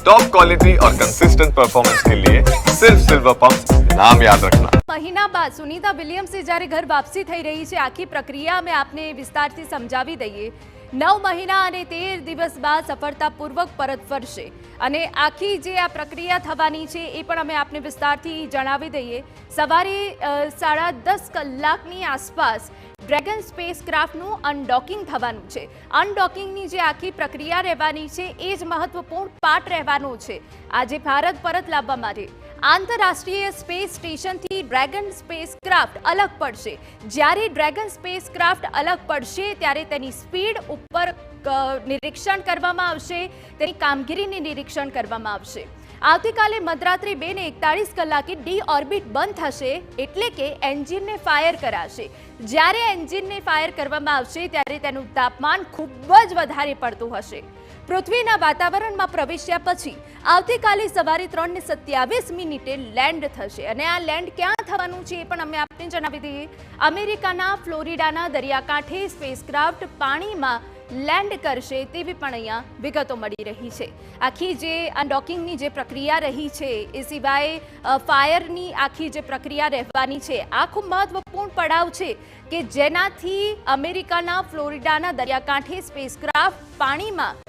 Top quality और consistent performance के लिए सिर्फ सिल्वर पंप नाम याद रखना। મહિના બાદ સુનિતા વિલિયમ્સે જ્યારે ઘર વાપસી થઈ રહી છે, આખી પ્રક્રિયા અમે આપને વિસ્તારથી સમજાવી દઈએ। 9 મહિના અને 13 દિવસ બાદ સફળતાપૂર્વક પરત ફરશે અને આખી જે આ પ્રક્રિયા થવાની છે એ પણ અમે આપને વિસ્તારથી જણાવી દઈએ। સવારે 10:30 કલાકની આસપાસ ડ્રેગન સ્પેસક્રાફ્ટનું અનડોકિંગ થવાનું છે। અનડોકિંગની જે આખી પ્રક્રિયા રહેવાની છે એ જ મહત્વપૂર્ણ પાર્ટ રહેવાનો છે। આજે ભારત પરત લાવવા માટે આંતરરાષ્ટ્રીય સ્પેસ સ્ટેશનથી ડ્રેગન સ્પેસક્રાફ્ટ અલગ પડશે। જ્યારે ડ્રેગન સ્પેસક્રાફ્ટ અલગ પડશે ત્યારે તેની સ્પીડ ઉપર નિરીક્ષણ કરવામાં આવશે, તેની કામગીરીની નિરીક્ષણ કરવામાં આવશે। આવતીકાલે મધરાત્રે 2:41 કલાકે ડી ઓર્બિટ બંધ થશે, એટલે કે એન્જિનને ફાયર કરાશે। જ્યારે એન્જિનને ફાયર કરવામાં આવશે ત્યારે તેનું તાપમાન ખૂબ જ વધારે પડતું હશે। પૃથ્વીના વાતાવરણમાં પ્રવેશ્યા પછી આવતીકાલે સવારે 3:27 લેન્ડ થશે અને આ લેન્ડ ક્યાં થવાનું છે એ પણ અમે આપને જણાવી દઈએ। અમેરિકાના ફ્લોરિડાના દરિયાકાંઠે સ્પેસક્રાફ્ટ પાણીમાં લેન્ડ કરશે તેવી પણ અહીંયા વિગતો મળી રહી છે। આખી જે અનડોકિંગની જે પ્રક્રિયા રહી છે એ સિવાય ફાયરની આખી જે પ્રક્રિયા રહેવાની છે, આ ખૂબ મહત્વપૂર્ણ પડાવ છે કે જેનાથી અમેરિકાના ફ્લોરિડાના દરિયાકાંઠે સ્પેસક્રાફ્ટ પાણીમાં